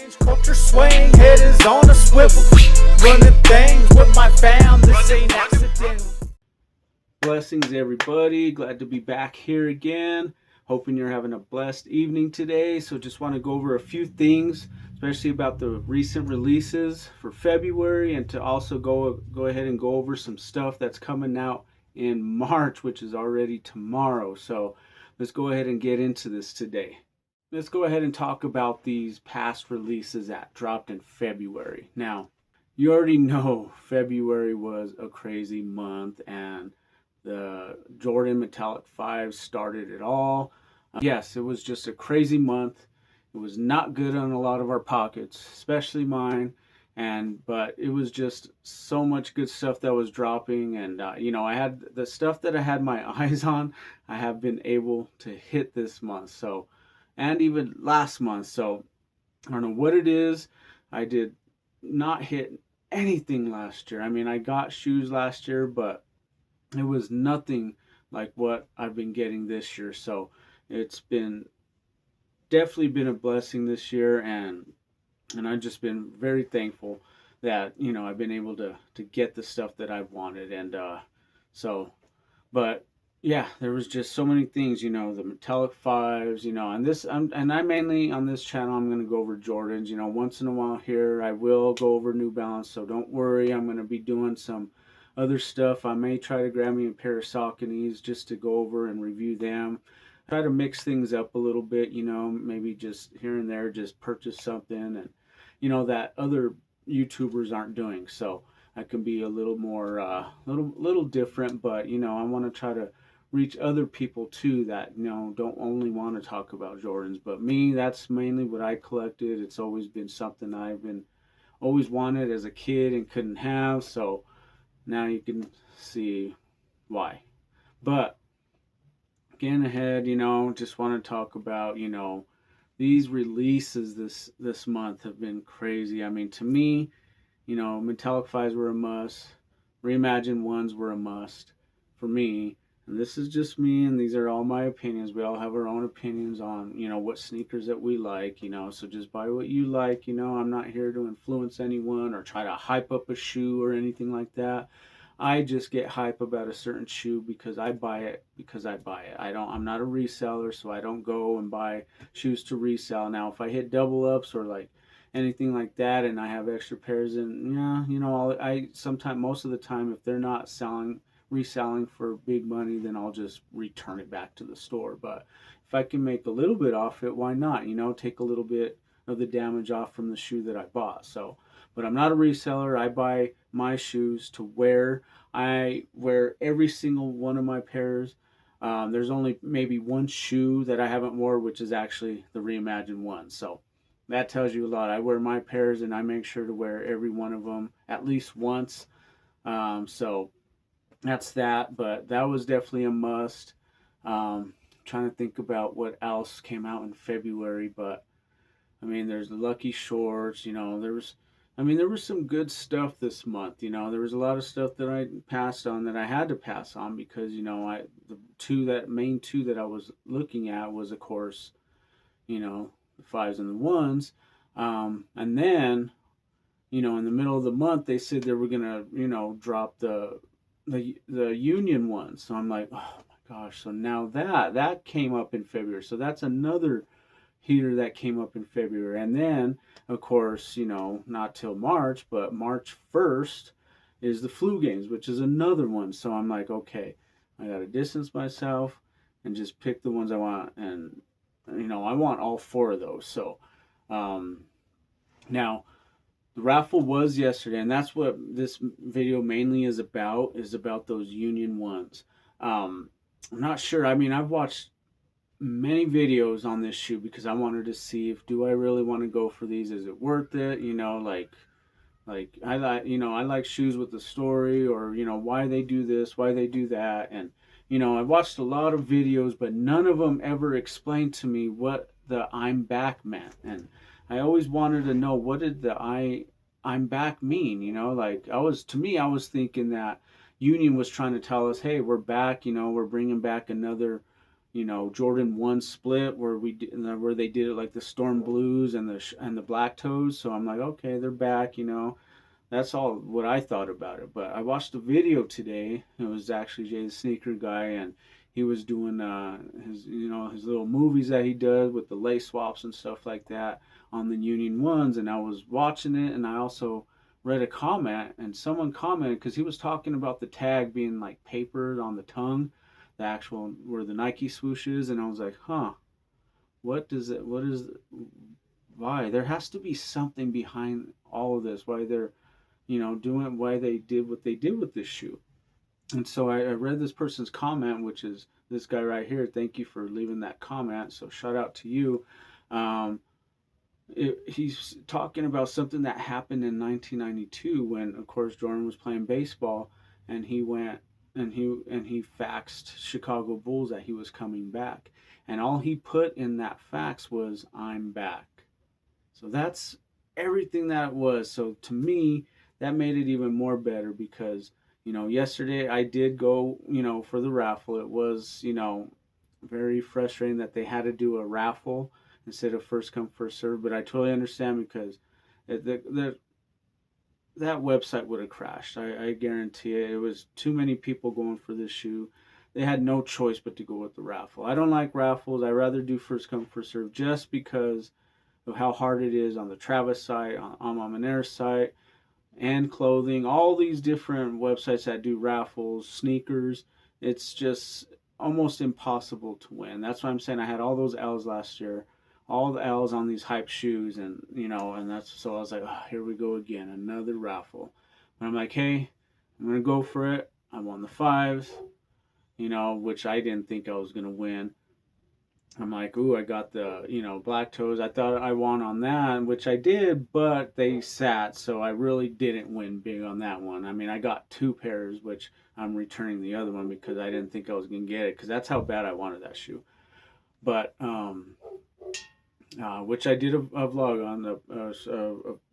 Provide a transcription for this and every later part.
change, culture swing, head is on a swivel. Running things with my fam, this ain't accidental. Blessings, everybody. Glad to be back here again. Hoping you're having a blessed evening today. So just want to go over a few things, especially about the recent releases for February, and to also go ahead and go over some stuff that's coming out in March, which is already tomorrow. So let's go ahead and get into this today. Let's go ahead and talk about these past releases that dropped in February. Now, you already know February was a crazy month, and the Jordan Metallic 5 started it all. Yes, it was just a crazy month. It was not good on a lot of our pockets, especially mine. But it was just so much good stuff that was dropping, and I had the stuff that I had my eyes on. I have been able to hit this month, and even last month. So I don't know what it is. I did not hit anything last year. I mean, I got shoes last year, but it was nothing like what I've been getting this year. So it's definitely been a blessing this year, and I've just been very thankful that I've been able to get the stuff that I've wanted. But yeah, there was just so many things, the Metallic Fives, and I mainly on this channel I'm going to go over Jordans. Once in a while here I will go over New Balance, so don't worry. I'm going to be doing some other stuff. I may try to grab me a pair of Sauconys just to go over and review them. Try to mix things up a little bit, maybe just here and there, just purchase something and that other YouTubers aren't doing. So I can be a little more little different, but I want to try to reach other people too that don't only want to talk about Jordans. But me, that's mainly what I collected. It's always been something I've been always wanted as a kid and couldn't have. So now you can see why. But getting ahead, just want to talk about these releases this month have been crazy. I mean, to me, Metallic 5s were a must. Reimagined 1s were a must for me. And this is just me, and these are all my opinions. We all have our own opinions on, what sneakers that we like, so just buy what you like. I'm not here to influence anyone or try to hype up a shoe or anything like that. I just get hype about a certain shoe because I buy it because I buy it. I'm not a reseller, so I don't go and buy shoes to resell. Now, if I hit double ups or like anything like that and I have extra pairs, and I sometimes, most of the time, if they're not reselling for big money, then I'll just return it back to the store. But if I can make a little bit off it, why not? Take a little bit of the damage off from the shoe that I bought. But I'm not a reseller. I buy my shoes to wear. I wear every single one of my pairs. There's only maybe one shoe that I haven't worn, which is actually the Reimagined 1. So that tells you a lot. I wear my pairs and I make sure to wear every one of them at least once. So that's that. But that was definitely a must. Trying to think about what else came out in February, but I mean, there's the Lucky Shorts. There was some good stuff this month. There was a lot of stuff that I passed on that I had to pass on because the main two that I was looking at was, of course, the 5s and the 1s, and then in the middle of the month they said they were gonna drop the Union ones. So I'm like, oh my gosh! So now that came up in February. So that's another heater that came up in February. And then, of course, not till March, but March 1st is the Flu Games, which is another one. So I'm like, okay, I got to distance myself and just pick the ones I want. And, I want all four of those. So now the raffle was yesterday, and that's what this video mainly is about those Union ones. I'm not sure. I mean, I've watched many videos on this shoe because I wanted to see if do I really want to go for these, is it worth it, like I like shoes with a story, or why they do this, why they do that. And I watched a lot of videos, but none of them ever explained to me what the I'm back meant. And I always wanted to know, what did the I'm back mean? Like I was thinking that Union was trying to tell us, hey, we're back, we're bringing back another Jordan 1 split where where they did it like the Storm Blues and the Black Toes. So I'm like, okay, they're back. That's all what I thought about it. But I watched a video today. It was actually Jay the Sneaker Guy, and he was doing his little movies that he does with the lace swaps and stuff like that on the Union Ones. And I was watching it, and I also read a comment, and someone commented because he was talking about the tag being like papered on the tongue, the actual where the Nike swoosh is, and I was like, huh, what is why there has to be something behind all of this, why they're doing why they did what they did with this shoe. And so I read this person's comment, which is this guy right here. Thank you for leaving that comment. So shout out to you. Um, he's talking about something that happened in 1992 when, of course, Jordan was playing baseball, and he went and he faxed Chicago Bulls that he was coming back, and all he put in that fax was "I'm back." So that's everything that was. So to me, that made it even more better because, yesterday I did go, for the raffle. It was, very frustrating that they had to do a raffle instead of first come, first serve. But I totally understand because that website would have crashed. I guarantee it. It was too many people going for this shoe. They had no choice but to go with the raffle. I don't like raffles. I rather do first come, first serve just because of how hard it is on the Travis site, on Mamaner's site, and clothing, all these different websites that do raffles, sneakers. It's just almost impossible to win. That's why I'm saying I had all those L's last year, all the L's on these hype shoes, and and that's so I was like, oh, here we go again, another raffle. But I'm like, hey, I'm gonna go for it. I won the fives, which I didn't think I was gonna win. I'm like, ooh, I got the, black toes. I thought I won on that, which I did, but they sat, so I really didn't win big on that one. I mean, I got two pairs, which I'm returning the other one because I didn't think I was going to get it, because that's how bad I wanted that shoe. But, which I did a vlog on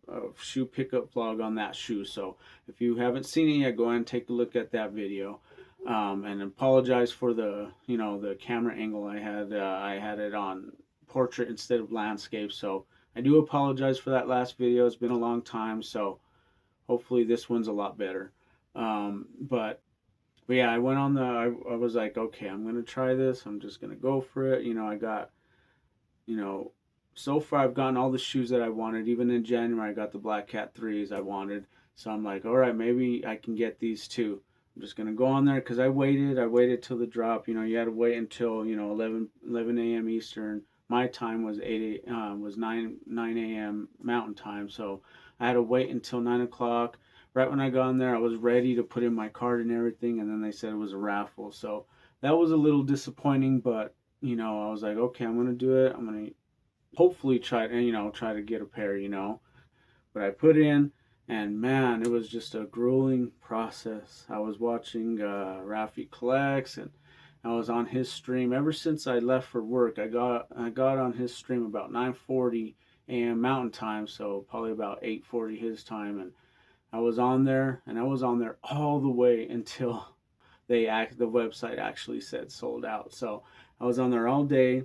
a shoe pickup vlog on that shoe. So if you haven't seen it yet, go ahead and take a look at that video. And apologize for the camera angle I had. I had it on portrait instead of landscape, so I do apologize for that last video. It's been a long time, so hopefully this one's a lot better. But yeah, I went on I was like, okay, I'm gonna try this. I'm just gonna go for it. I got, so far I've gotten all the shoes that I wanted. Even in January, I got the Black Cat 3s I wanted. So I'm like, all right, maybe I can get these too. I'm just gonna go on there because I waited till the drop. You had to wait until 11 a.m. Eastern. My time was 9 a.m. Mountain time, so I had to wait until 9 o'clock. Right when I got on there, I was ready to put in my card and everything, and then they said it was a raffle. So that was a little disappointing, but I was like, okay, I'm gonna do it. I'm gonna hopefully try to get a pair. But I put in. And man, it was just a grueling process. I was watching Rafi Collects, and I was on his stream ever since I left for work. I got on his stream about 9:40 a.m. Mountain Time, so probably about 8:40 his time, and I was on there, and I was on there all the way until the website actually said sold out. So I was on there all day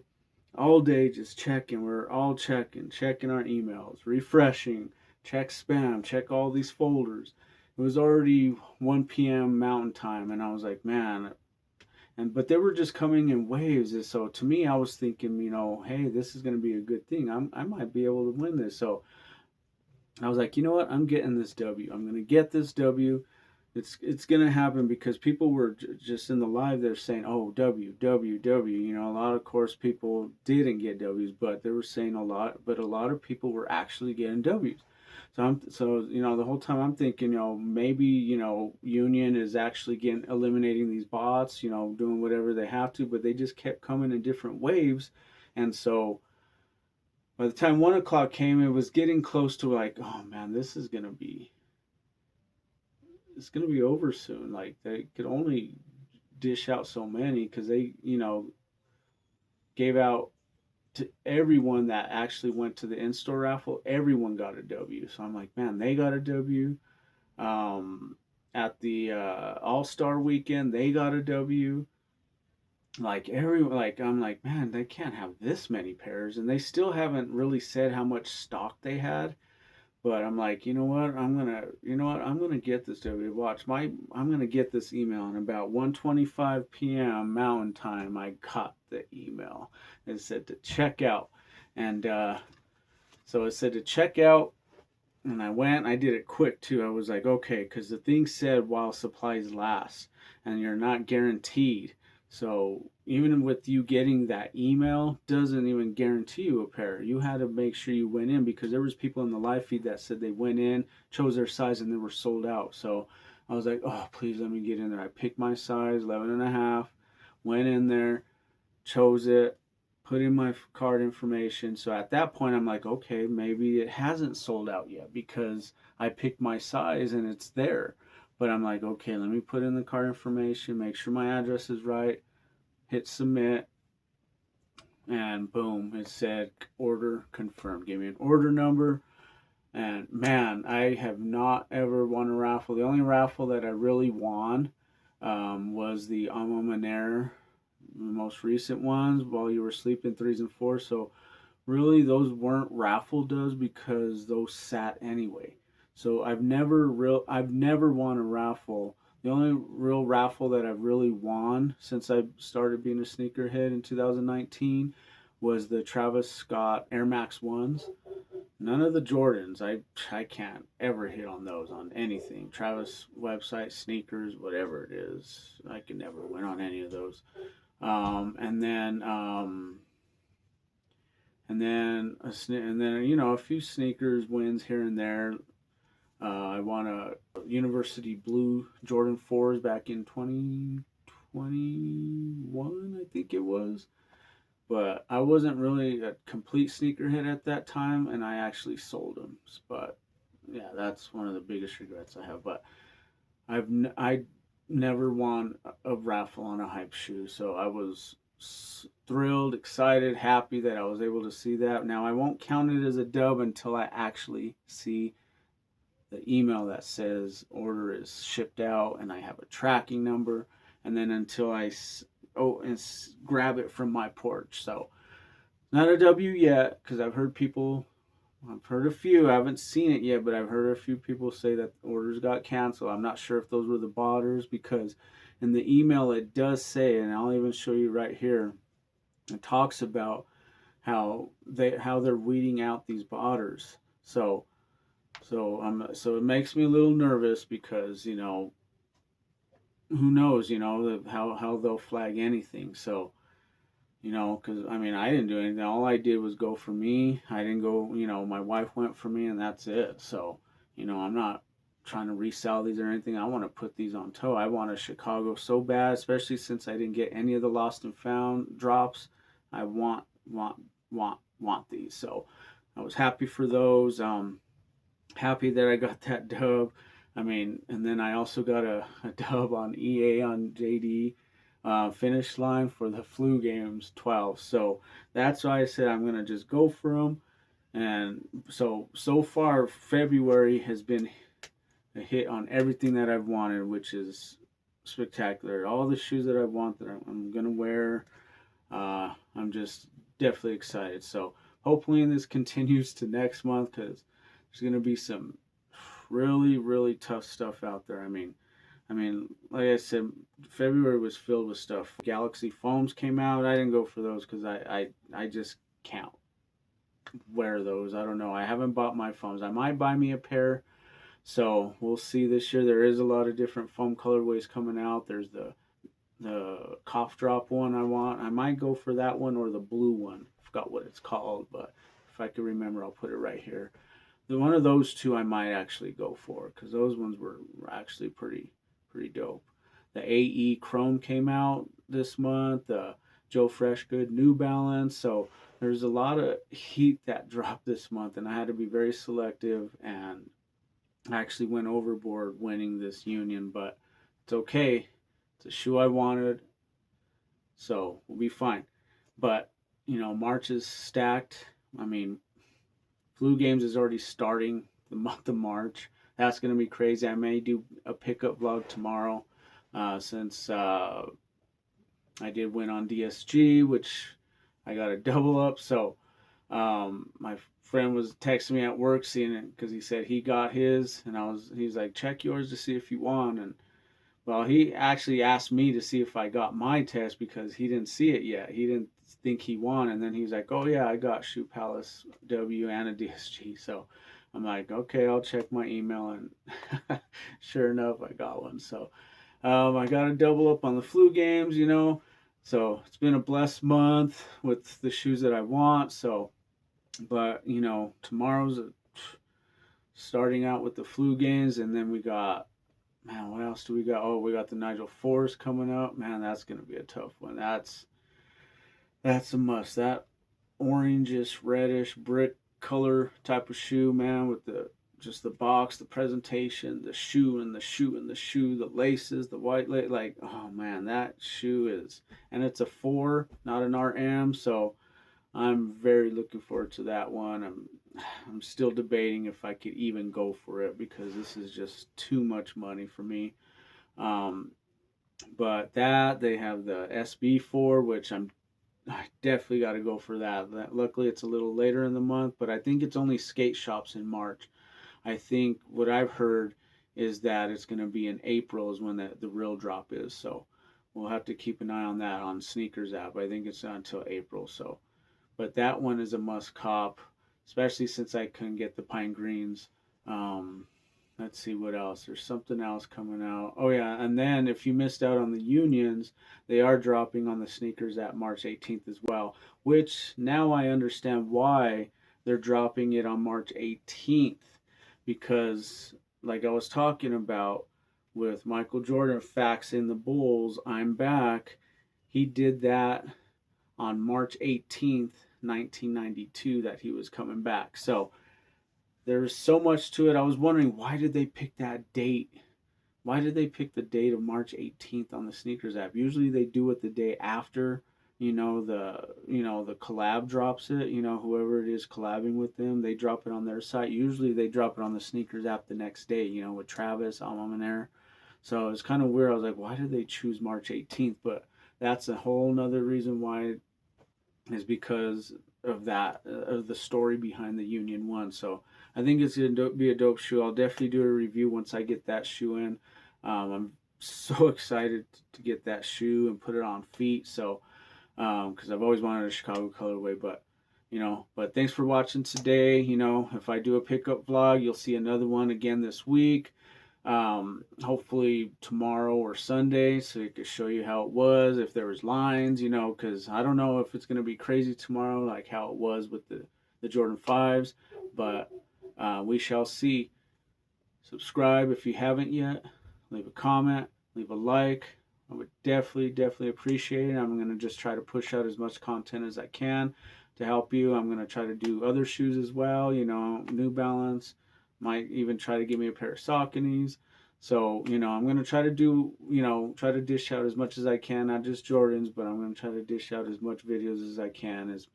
just checking. We're all checking our emails, refreshing, check spam, check all these folders. It was already 1 p.m. Mountain Time, and I was like, man. But they were just coming in waves. And so to me, I was thinking, hey, this is going to be a good thing. I might be able to win this. So I was like, you know what? I'm getting this W. I'm going to get this W. It's going to happen because people were just in the live there saying, oh, W, W, W. A lot of course people didn't get W's, but they were saying a lot. But a lot of people were actually getting W's. So the whole time I'm thinking, maybe, Union is actually eliminating these bots, doing whatever they have to, but they just kept coming in different waves. And so by the time 1 o'clock came, it was getting close to like, oh man, it's going to be over soon. Like they could only dish out so many because they, gave out to everyone that actually went to the in-store raffle. Everyone got a W. So I'm like, man, they got a W. At the All-Star weekend, they got a W. I'm like, man, they can't have this many pairs, and they still haven't really said how much stock they had. But I'm like, I'm gonna get this W watch. I'm gonna get this email, and about 1:25 p.m. Mountain Time, I got the email. It said to check out, and so it said to check out, and I went. I did it quick too. I was like, okay, because the thing said while supplies last, and you're not guaranteed. So even with you getting that email, doesn't even guarantee you a pair. You had to make sure you went in, because there was people in the live feed that said they went in, chose their size, and they were sold out. So I was like, oh, please let me get in there. I picked my size, 11 and a half, went in there, chose it, put in my card information. So at that point, I'm like, okay, maybe it hasn't sold out yet because I picked my size and it's there. But I'm like, okay, let me put in the card information, make sure my address is right, hit submit, and boom, it said order confirmed. Gave me an order number. And man, I have not ever won a raffle. The only raffle that I really won was the Alma Mater, the most recent ones, while you were sleeping, threes and fours. So really, those weren't raffle does, because those sat anyway. So I've never won a raffle. The only real raffle that I've really won since I started being a sneakerhead in 2019 was the Travis Scott Air Max ones. None of the Jordans. I can't ever hit on those on anything. Travis website, sneakers, whatever it is. I can never win on any of those. And then a few sneakers wins here and there. I won a University Blue Jordan 4s back in 2021, I think it was. But I wasn't really a complete sneakerhead at that time, and I actually sold them. But yeah, that's one of the biggest regrets I have. But I never won a raffle on a hype shoe, so I was thrilled, excited, happy that I was able to see that. Now I won't count it as a dub until I actually see the email that says order is shipped out and I have a tracking number, and then until grab it from my porch. So not a W yet, because I've heard a few. I haven't seen it yet, but I've heard a few people say that orders got canceled. I'm not sure if those were the botters, because in the email it does say, and I'll even show you right here. It talks about how they're weeding out these botters. So it makes me a little nervous, because who knows, how they'll flag anything. So because I mean, I didn't do anything. All I did was go for me. I didn't go, my wife went for me, and that's it. So, I'm not trying to resell these or anything. I want to put these on toe. I want a Chicago so bad, especially since I didn't get any of the lost and found drops. I want these. So, I was happy for those. Happy that I got that dub. I mean, and then I also got a dub on EA on JD finish line for the flu games 12. So that's why I said I'm gonna just go for them. And so far February has been a hit on everything that I've wanted, which is spectacular. All the shoes that I want that I'm gonna wear. I'm just definitely excited. So hopefully this continues to next month, because there's gonna be some really really tough stuff out there. I mean, like I said, February was filled with stuff. Galaxy foams came out. I didn't go for those because I just can't wear those. I don't know. I haven't bought my foams. I might buy me a pair. So we'll see this year. There is a lot of different foam colorways coming out. There's the cough drop one I want. I might go for that one, or the blue one. I forgot what it's called, but if I can remember, I'll put it right here. The one of those two I might actually go for, because those ones were actually pretty dope. The AE Chrome came out this month. The Joe Freshgood New Balance. So there's a lot of heat that dropped this month, and I had to be very selective, and I actually went overboard winning this Union, but it's okay. It's a shoe I wanted, so we'll be fine. But March is stacked. I mean, Flu Games is already starting the month of March. That's going to be crazy. I may do a pickup vlog tomorrow, since I did win on DSG, which I got a double up. So my friend was texting me at work seeing it because he said he got his, and he's like, check yours to see if you won. And well, he actually asked me to see if I got my test because he didn't see it yet. He didn't think he won, and then he was like, "Oh yeah, I got Shoe Palace W and a DSG." So I'm like, "Okay, I'll check my email," and sure enough, I got one. So I got a double up on the flu games, you know. So it's been a blessed month with the shoes that I want. So, but you know, tomorrow's starting out with the flu games, and then we got, man, what else do we got? Oh, we got the Nigel Forest coming up. Man, that's gonna be a tough one. That's a must. That orangish, reddish, brick color type of shoe, man, with the just the box, the presentation, the shoe and the shoe and the shoe, the laces, the white lace, like, oh man, that shoe is, and it's a 4, not an RM, so I'm very looking forward to that one. I'm still debating if I could even go for it because this is just too much money for me. Um, but that they have the SB4, which I definitely got to go for that. Luckily, it's a little later in the month, but I think it's only skate shops in March. I think what I've heard is that it's going to be in April is when the real drop is. So we'll have to keep an eye on that on Sneakers app. I think it's not until April. So, but that one is a must cop, especially since I couldn't get the pine greens. Um, let's see what else. There's something else coming out. Oh yeah, and then if you missed out on the unions, they are dropping on the Sneakers at March 18th as well. Which now I understand why they're dropping it on March 18th because, like I was talking about with Michael Jordan faxing the Bulls, I'm back. He did that on March 18th, 1992, that he was coming back. So there's so much to it. I was wondering, why did they pick that date? Why did they pick the date of March 18th on the Sneakers app? Usually they do it the day after, the collab drops it, whoever it is collabing with them, they drop it on their site. Usually they drop it on the Sneakers app the next day, with Travis, Almaminair. So it's kind of weird. I was like, why did they choose March 18th? But that's a whole nother reason why, is because of that, of the story behind the Union One. So I think it's going to be a dope shoe. I'll definitely do a review once I get that shoe in. I'm so excited to get that shoe and put it on feet. So, because I've always wanted a Chicago colorway, but thanks for watching today. If I do a pickup vlog, you'll see another one again this week. Hopefully tomorrow or Sunday, so it could show you how it was, if there was lines, because I don't know if it's going to be crazy tomorrow, like how it was with the Jordan 5s, but we shall see. Subscribe if you haven't yet. Leave a comment, leave a like. I would definitely appreciate it. I'm going to just try to push out as much content as I can to help you. I'm going to try to do other shoes as well, New Balance. Might even try to give me a pair of Sauconys. So, I'm going to try to do, try to dish out as much as I can, not just Jordans, but I'm going to try to dish out as much videos as I can as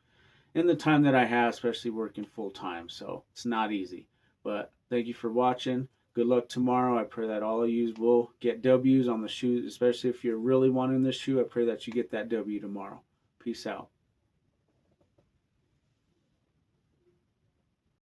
in the time that I have, especially working full time. So it's not easy, but thank you for watching. Good luck tomorrow. I pray that all of you will get W's on the shoes, especially if you're really wanting this shoe. I pray that you get that W tomorrow. Peace out.